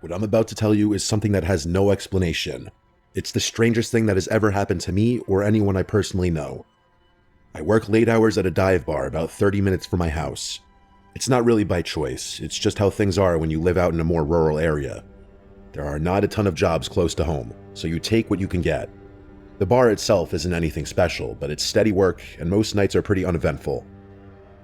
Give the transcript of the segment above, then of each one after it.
What I'm about to tell you is something that has no explanation. It's the strangest thing that has ever happened to me or anyone I personally know. I work late hours at a dive bar about 30 minutes from my house. It's not really by choice, it's just how things are when you live out in a more rural area. There are not a ton of jobs close to home, so you take what you can get. The bar itself isn't anything special, but it's steady work and most nights are pretty uneventful.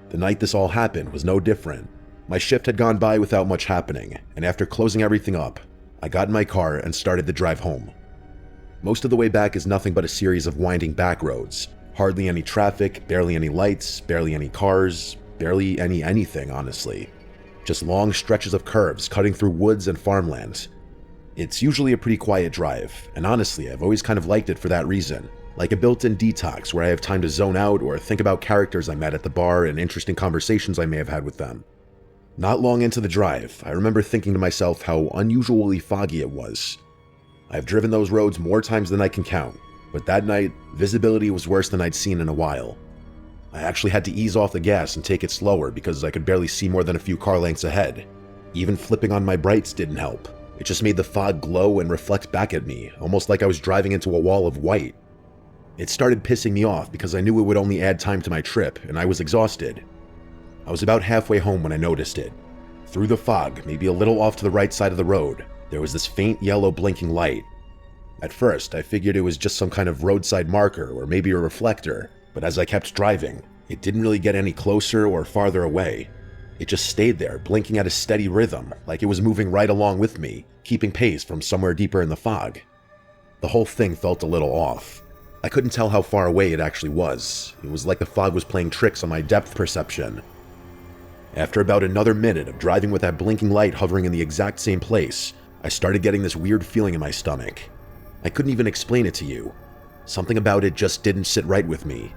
The night this all happened was no different. My shift had gone by without much happening, and after closing everything up, I got in my car and started the drive home. Most of the way back is nothing but a series of winding back roads. Hardly any traffic, barely any lights, barely any cars, barely anything, honestly. Just long stretches of curves cutting through woods and farmland. It's usually a pretty quiet drive, and honestly, I've always kind of liked it for that reason. Like a built-in detox where I have time to zone out or think about characters I met at the bar and interesting conversations I may have had with them. Not long into the drive, I remember thinking to myself how unusually foggy it was. I've driven those roads more times than I can count, but that night, visibility was worse than I'd seen in a while. I actually had to ease off the gas and take it slower because I could barely see more than a few car lengths ahead. Even flipping on my brights didn't help. It just made the fog glow and reflect back at me, almost like I was driving into a wall of white. It started pissing me off because I knew it would only add time to my trip, and I was exhausted. I was about halfway home when I noticed it. Through the fog, maybe a little off to the right side of the road, there was this faint yellow blinking light. At first, I figured it was just some kind of roadside marker or maybe a reflector, but as I kept driving, it didn't really get any closer or farther away. It just stayed there, blinking at a steady rhythm, like it was moving right along with me, keeping pace from somewhere deeper in the fog. The whole thing felt a little off. I couldn't tell how far away it actually was. It was like the fog was playing tricks on my depth perception. After about another minute of driving with that blinking light hovering in the exact same place, I started getting this weird feeling in my stomach. I couldn't even explain it to you. Something about it just didn't sit right with me.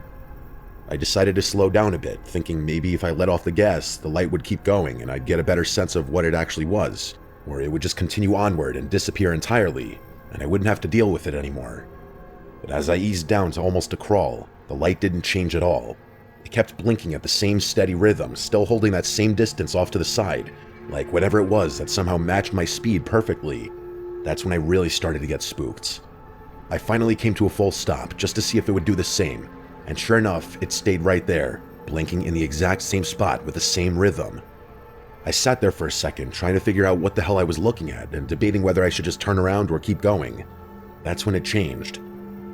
I decided to slow down a bit, thinking maybe if I let off the gas, the light would keep going and I'd get a better sense of what it actually was, or it would just continue onward and disappear entirely, and I wouldn't have to deal with it anymore. But as I eased down to almost a crawl, the light didn't change at all. It kept blinking at the same steady rhythm, still holding that same distance off to the side, like whatever it was that somehow matched my speed perfectly. That's when I really started to get spooked. I finally came to a full stop just to see if it would do the same, and sure enough, it stayed right there, blinking in the exact same spot with the same rhythm. I sat there for a second, trying to figure out what the hell I was looking at and debating whether I should just turn around or keep going. That's when it changed.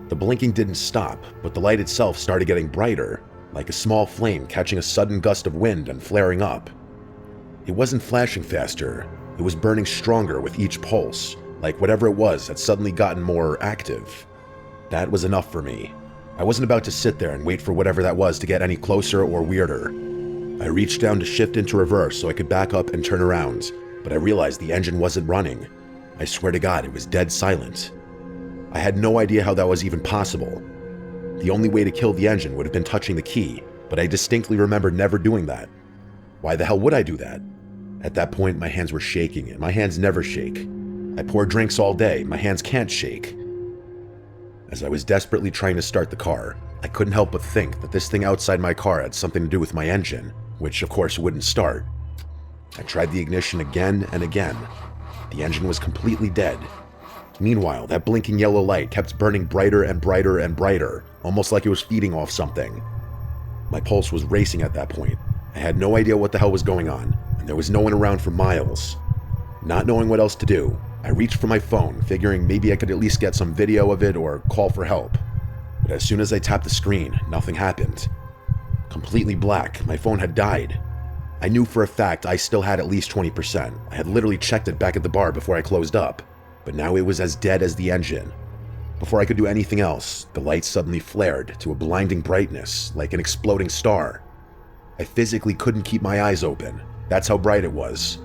The blinking didn't stop, but the light itself started getting brighter, like a small flame catching a sudden gust of wind and flaring up. It wasn't flashing faster, it was burning stronger with each pulse, like whatever it was had suddenly gotten more active. That was enough for me. I wasn't about to sit there and wait for whatever that was to get any closer or weirder. I reached down to shift into reverse so I could back up and turn around, but I realized the engine wasn't running. I swear to God, it was dead silent. I had no idea how that was even possible. The only way to kill the engine would have been touching the key, but I distinctly remember never doing that. Why the hell would I do that? At that point, my hands were shaking, and my hands never shake. I pour drinks all day, my hands can't shake. As I was desperately trying to start the car, I couldn't help but think that this thing outside my car had something to do with my engine, which of course wouldn't start. I tried the ignition again and again. The engine was completely dead. Meanwhile, that blinking yellow light kept burning brighter and brighter and brighter, almost like it was feeding off something. My pulse was racing at that point. I had no idea what the hell was going on, and there was no one around for miles. Not knowing what else to do, I reached for my phone, figuring maybe I could at least get some video of it or call for help. But as soon as I tapped the screen, nothing happened. Completely black, my phone had died. I knew for a fact I still had at least 20%. I had literally checked it back at the bar before I closed up, but now it was as dead as the engine. Before I could do anything else, the light suddenly flared to a blinding brightness, like an exploding star. I physically couldn't keep my eyes open. That's how bright it was.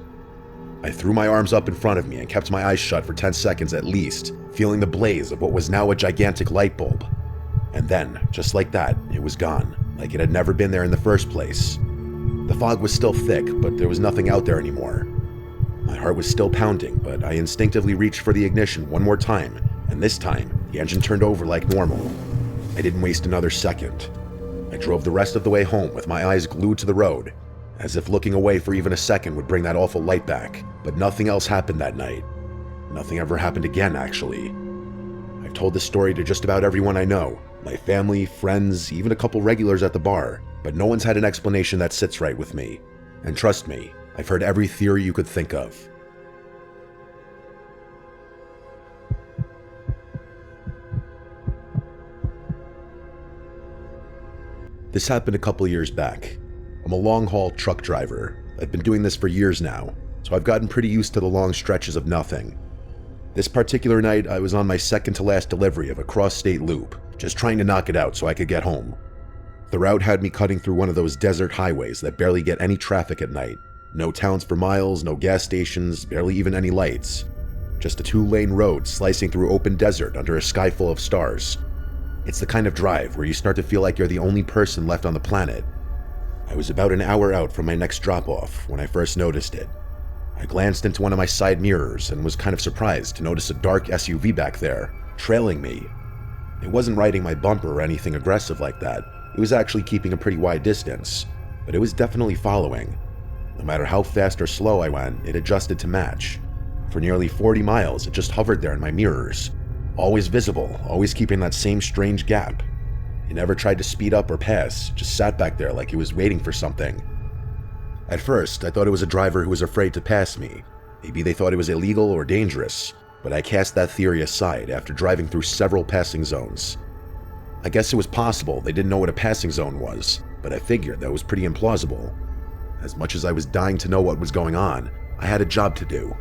I threw my arms up in front of me and kept my eyes shut for 10 seconds at least, feeling the blaze of what was now a gigantic light bulb. And then, just like that, it was gone, like it had never been there in the first place. The fog was still thick, but there was nothing out there anymore. My heart was still pounding, but I instinctively reached for the ignition one more time, and this time, the engine turned over like normal. I didn't waste another second. I drove the rest of the way home with my eyes glued to the road, as if looking away for even a second would bring that awful light back, but nothing else happened that night. Nothing ever happened again, actually. I've told this story to just about everyone I know, my family, friends, even a couple regulars at the bar, but no one's had an explanation that sits right with me. And trust me, I've heard every theory you could think of. This happened a couple years back. I'm a long-haul truck driver. I've been doing this for years now, so I've gotten pretty used to the long stretches of nothing. This particular night, I was on my second-to-last delivery of a cross-state loop, just trying to knock it out so I could get home. The route had me cutting through one of those desert highways that barely get any traffic at night. No towns for miles, no gas stations, barely even any lights. Just a 2-lane road slicing through open desert under a sky full of stars. It's the kind of drive where you start to feel like you're the only person left on the planet. I was about an hour out from my next drop-off when I first noticed it. I glanced into one of my side mirrors and was kind of surprised to notice a dark SUV back there, trailing me. It wasn't riding my bumper or anything aggressive like that. It was actually keeping a pretty wide distance, but it was definitely following. No matter how fast or slow I went, it adjusted to match. For nearly 40 miles, it just hovered there in my mirrors. Always visible, always keeping that same strange gap. It never tried to speed up or pass, just sat back there like it was waiting for something. At first, I thought it was a driver who was afraid to pass me. Maybe they thought it was illegal or dangerous, but I cast that theory aside after driving through several passing zones. I guess it was possible they didn't know what a passing zone was, but I figured that was pretty implausible. As much as I was dying to know what was going on, I had a job to do.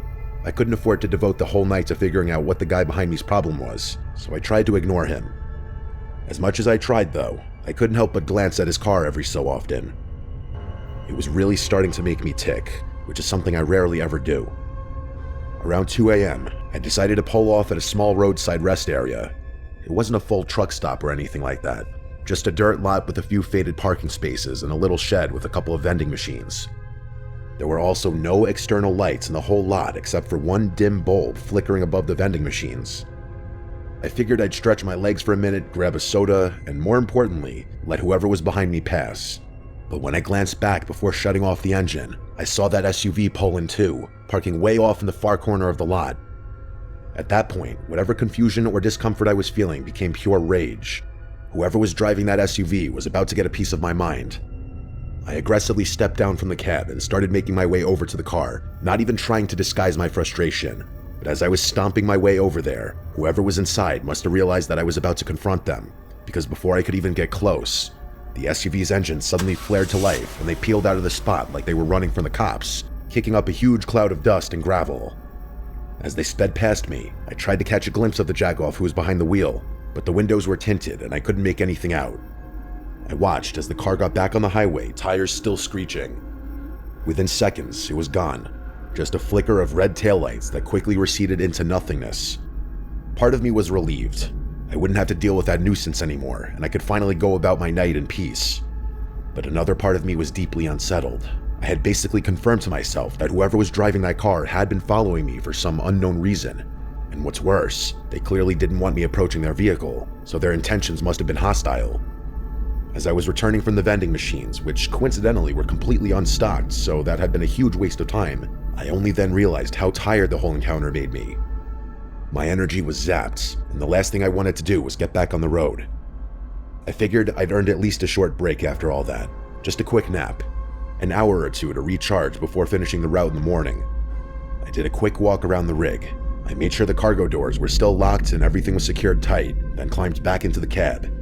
I couldn't afford to devote the whole night to figuring out what the guy behind me's problem was, so I tried to ignore him. As much as I tried, though, I couldn't help but glance at his car every so often. It was really starting to make me tick, which is something I rarely ever do. Around 2 a.m., I decided to pull off at a small roadside rest area. It wasn't a full truck stop or anything like that, just a dirt lot with a few faded parking spaces and a little shed with a couple of vending machines. There were also no external lights in the whole lot except for one dim bulb flickering above the vending machines. I figured I'd stretch my legs for a minute, grab a soda, and more importantly, let whoever was behind me pass. But when I glanced back before shutting off the engine, I saw that SUV pull in too, parking way off in the far corner of the lot. At that point, whatever confusion or discomfort I was feeling became pure rage. Whoever was driving that SUV was about to get a piece of my mind. I aggressively stepped down from the cab and started making my way over to the car, not even trying to disguise my frustration. But as I was stomping my way over there, whoever was inside must have realized that I was about to confront them, because before I could even get close, the SUV's engine suddenly flared to life and they peeled out of the spot like they were running from the cops, kicking up a huge cloud of dust and gravel. As they sped past me, I tried to catch a glimpse of the jagoff who was behind the wheel, but the windows were tinted and I couldn't make anything out. I watched as the car got back on the highway, tires still screeching. Within seconds, it was gone. Just a flicker of red taillights that quickly receded into nothingness. Part of me was relieved. I wouldn't have to deal with that nuisance anymore, and I could finally go about my night in peace. But another part of me was deeply unsettled. I had basically confirmed to myself that whoever was driving that car had been following me for some unknown reason. And what's worse, they clearly didn't want me approaching their vehicle, so their intentions must have been hostile. As I was returning from the vending machines, which coincidentally were completely unstocked, so that had been a huge waste of time, I only then realized how tired the whole encounter made me. My energy was zapped, and the last thing I wanted to do was get back on the road. I figured I'd earned at least a short break after all that, just a quick nap, an hour or two to recharge before finishing the route in the morning. I did a quick walk around the rig. I made sure the cargo doors were still locked and everything was secured tight, then climbed back into the cab.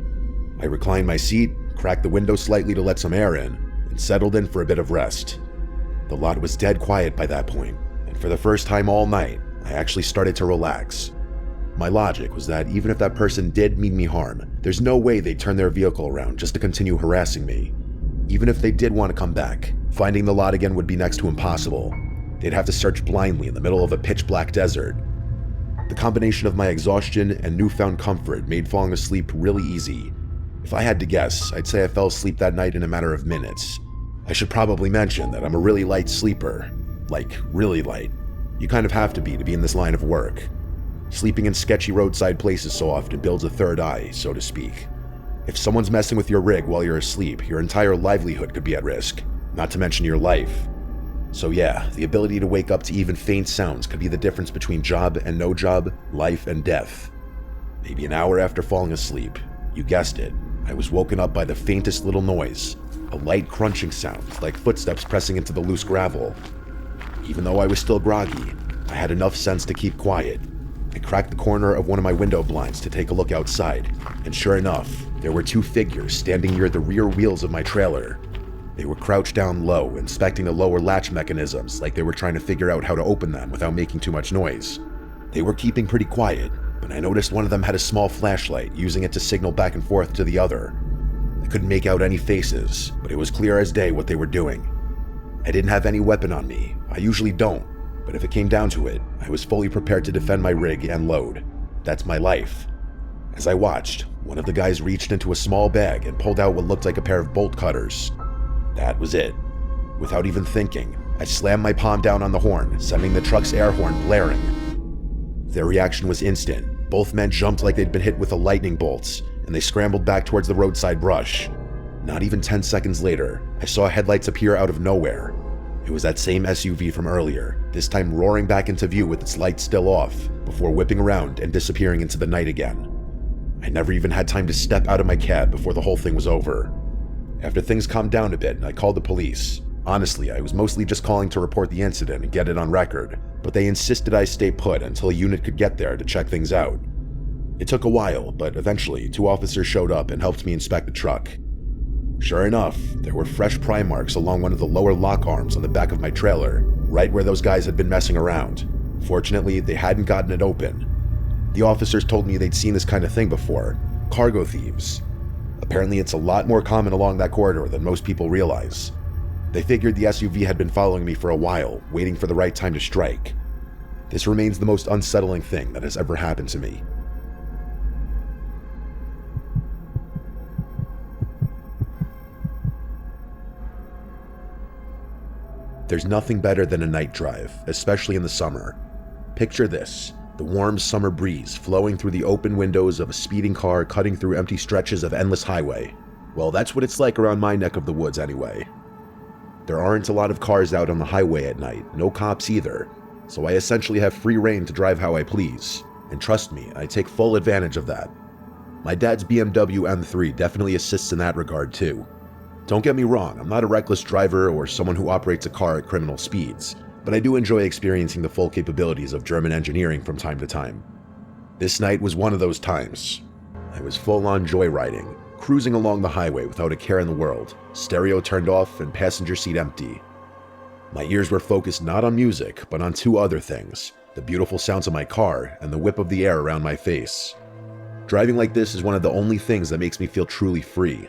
I reclined my seat, cracked the window slightly to let some air in, and settled in for a bit of rest. The lot was dead quiet by that point, and for the first time all night, I actually started to relax. My logic was that even if that person did mean me harm, there's no way they'd turn their vehicle around just to continue harassing me. Even if they did want to come back, finding the lot again would be next to impossible. They'd have to search blindly in the middle of a pitch-black desert. The combination of my exhaustion and newfound comfort made falling asleep really easy. If I had to guess, I'd say I fell asleep that night in a matter of minutes. I should probably mention that I'm a really light sleeper. Like, really light. You kind of have to be in this line of work. Sleeping in sketchy roadside places so often builds a third eye, so to speak. If someone's messing with your rig while you're asleep, your entire livelihood could be at risk, not to mention your life. So yeah, the ability to wake up to even faint sounds could be the difference between job and no job, life and death. Maybe an hour after falling asleep, you guessed it, I was woken up by the faintest little noise, a light crunching sound like footsteps pressing into the loose gravel. Even though I was still groggy, I had enough sense to keep quiet. I cracked the corner of one of my window blinds to take a look outside, and sure enough, there were two figures standing near the rear wheels of my trailer. They were crouched down low, inspecting the lower latch mechanisms like they were trying to figure out how to open them without making too much noise. They were keeping pretty quiet, but I noticed one of them had a small flashlight, using it to signal back and forth to the other. I couldn't make out any faces, but it was clear as day what they were doing. I didn't have any weapon on me. I usually don't, but if it came down to it, I was fully prepared to defend my rig and load. That's my life. As I watched, one of the guys reached into a small bag and pulled out what looked like a pair of bolt cutters. That was it. Without even thinking, I slammed my palm down on the horn, sending the truck's air horn blaring. Their reaction was instant. Both men jumped like they'd been hit with a lightning bolt, and they scrambled back towards the roadside brush. Not even 10 seconds later, I saw headlights appear out of nowhere. It was that same SUV from earlier, this time roaring back into view with its lights still off, before whipping around and disappearing into the night again. I never even had time to step out of my cab before the whole thing was over. After things calmed down a bit, I called the police. Honestly, I was mostly just calling to report the incident and get it on record, but they insisted I stay put until a unit could get there to check things out. It took a while, but eventually 2 officers showed up and helped me inspect the truck. Sure enough, there were fresh pry marks along one of the lower lock arms on the back of my trailer, right where those guys had been messing around. Fortunately, they hadn't gotten it open. The officers told me they'd seen this kind of thing before: cargo thieves. Apparently it's a lot more common along that corridor than most people realize. They figured the SUV had been following me for a while, waiting for the right time to strike. This remains the most unsettling thing that has ever happened to me. There's nothing better than a night drive, especially in the summer. Picture this: the warm summer breeze flowing through the open windows of a speeding car cutting through empty stretches of endless highway. Well, that's what it's like around my neck of the woods anyway. There aren't a lot of cars out on the highway at night, no cops either, so I essentially have free rein to drive how I please. And trust me, I take full advantage of that. My dad's BMW M3 definitely assists in that regard too. Don't get me wrong, I'm not a reckless driver or someone who operates a car at criminal speeds, but I do enjoy experiencing the full capabilities of German engineering from time to time. This night was one of those times. I was full-on joyriding, cruising along the highway without a care in the world, stereo turned off and passenger seat empty. My ears were focused not on music, but on 2 other things: the beautiful sounds of my car and the whip of the air around my face. Driving like this is one of the only things that makes me feel truly free.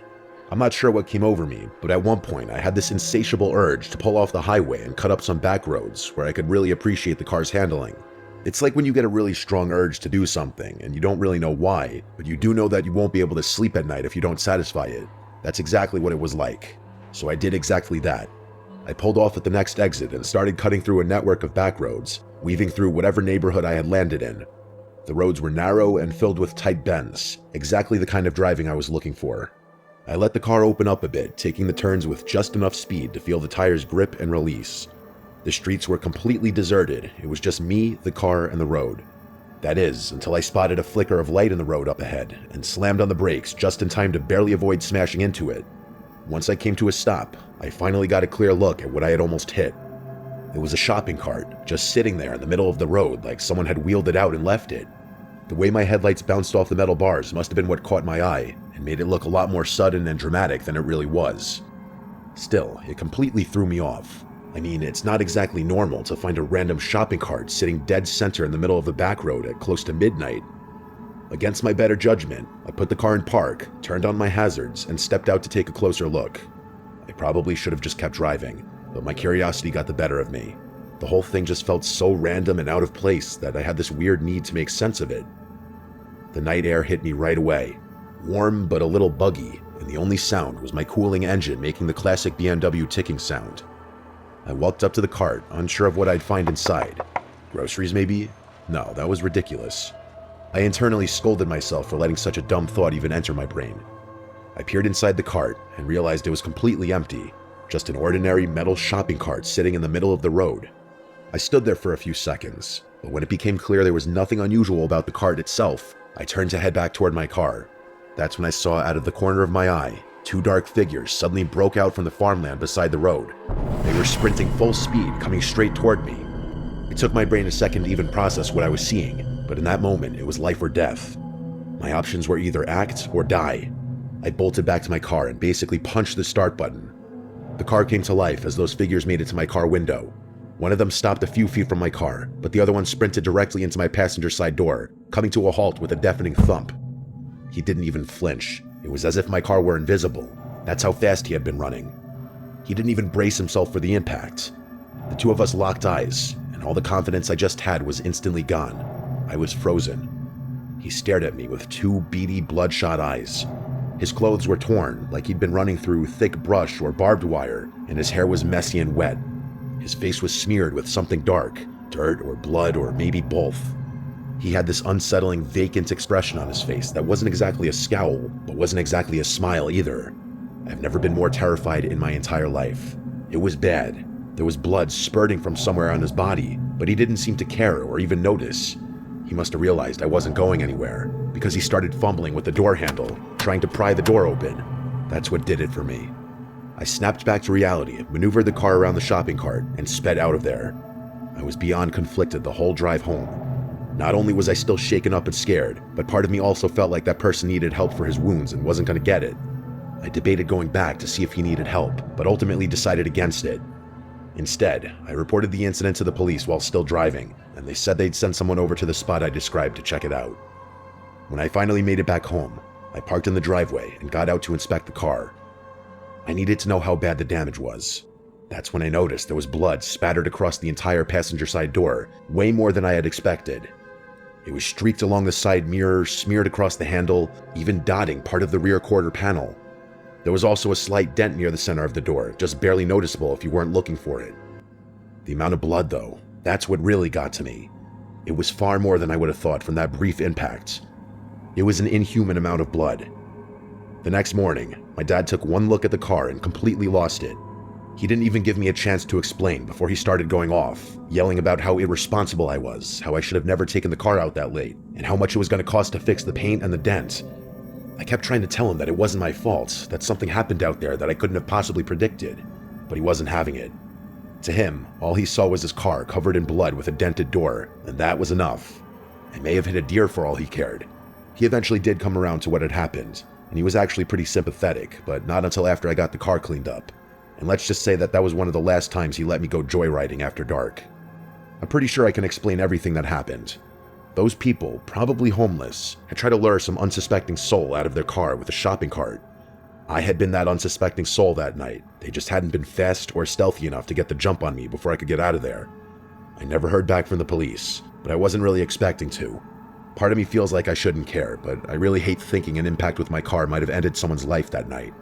I'm not sure what came over me, but at one point I had this insatiable urge to pull off the highway and cut up some back roads where I could really appreciate the car's handling. It's like when you get a really strong urge to do something and you don't really know why, but you do know that you won't be able to sleep at night if you don't satisfy it. That's exactly what it was like. So I did exactly that. I pulled off at the next exit and started cutting through a network of back roads, weaving through whatever neighborhood I had landed in. The roads were narrow and filled with tight bends, exactly the kind of driving I was looking for. I let the car open up a bit, taking the turns with just enough speed to feel the tires grip and release. The streets were completely deserted. It was just me, the car, and the road. That is, until I spotted a flicker of light in the road up ahead and slammed on the brakes just in time to barely avoid smashing into it. Once I came to a stop, I finally got a clear look at what I had almost hit. It was a shopping cart, just sitting there in the middle of the road like someone had wheeled it out and left it. The way my headlights bounced off the metal bars must have been what caught my eye and made it look a lot more sudden and dramatic than it really was. Still, it completely threw me off. I mean, it's not exactly normal to find a random shopping cart sitting dead center in the middle of the back road at close to midnight. Against my better judgment, I put the car in park, turned on my hazards, and stepped out to take a closer look. I probably should have just kept driving, but my curiosity got the better of me. The whole thing just felt so random and out of place that I had this weird need to make sense of it. The night air hit me right away, warm but a little buggy, and the only sound was my cooling engine making the classic BMW ticking sound. I walked up to the cart, unsure of what I'd find inside. Groceries maybe? No, that was ridiculous. I internally scolded myself for letting such a dumb thought even enter my brain. I peered inside the cart and realized it was completely empty, just an ordinary metal shopping cart sitting in the middle of the road. I stood there for a few seconds, but when it became clear there was nothing unusual about the cart itself, I turned to head back toward my car. That's when I saw out of the corner of my eye, two dark figures suddenly broke out from the farmland beside the road. They were sprinting full speed, coming straight toward me. It took my brain a second to even process what I was seeing, but in that moment, it was life or death. My options were either act or die. I bolted back to my car and basically punched the start button. The car came to life as those figures made it to my car window. One of them stopped a few feet from my car, but the other one sprinted directly into my passenger side door, coming to a halt with a deafening thump. He didn't even flinch. It was as if my car were invisible. That's how fast he had been running. He didn't even brace himself for the impact. The two of us locked eyes, and all the confidence I just had was instantly gone. I was frozen. He stared at me with two beady, bloodshot eyes. His clothes were torn, like he'd been running through thick brush or barbed wire, and his hair was messy and wet. His face was smeared with something dark, dirt or blood or maybe both. He had this unsettling, vacant expression on his face that wasn't exactly a scowl, but wasn't exactly a smile either. I've never been more terrified in my entire life. It was bad. There was blood spurting from somewhere on his body, but he didn't seem to care or even notice. He must have realized I wasn't going anywhere, because he started fumbling with the door handle, trying to pry the door open. That's what did it for me. I snapped back to reality, maneuvered the car around the shopping cart, and sped out of there. I was beyond conflicted the whole drive home. Not only was I still shaken up and scared, but part of me also felt like that person needed help for his wounds and wasn't going to get it. I debated going back to see if he needed help, but ultimately decided against it. Instead, I reported the incident to the police while still driving, and they said they'd send someone over to the spot I described to check it out. When I finally made it back home, I parked in the driveway and got out to inspect the car. I needed to know how bad the damage was. That's when I noticed there was blood spattered across the entire passenger side door, way more than I had expected. It was streaked along the side mirror, smeared across the handle, even dotting part of the rear quarter panel. There was also a slight dent near the center of the door, just barely noticeable if you weren't looking for it. The amount of blood, though, that's what really got to me. It was far more than I would have thought from that brief impact. It was an inhuman amount of blood. The next morning, my dad took one look at the car and completely lost it. He didn't even give me a chance to explain before he started going off, yelling about how irresponsible I was, how I should have never taken the car out that late, and how much it was going to cost to fix the paint and the dent. I kept trying to tell him that it wasn't my fault, that something happened out there that I couldn't have possibly predicted, but he wasn't having it. To him, all he saw was his car covered in blood with a dented door, and that was enough. I may have hit a deer for all he cared. He eventually did come around to what had happened, and he was actually pretty sympathetic, but not until after I got the car cleaned up. And let's just say that that was one of the last times he let me go joyriding after dark. I'm pretty sure I can explain everything that happened. Those people, probably homeless, had tried to lure some unsuspecting soul out of their car with a shopping cart. I had been that unsuspecting soul that night. They just hadn't been fast or stealthy enough to get the jump on me before I could get out of there. I never heard back from the police, but I wasn't really expecting to. Part of me feels like I shouldn't care, but I really hate thinking an impact with my car might have ended someone's life that night.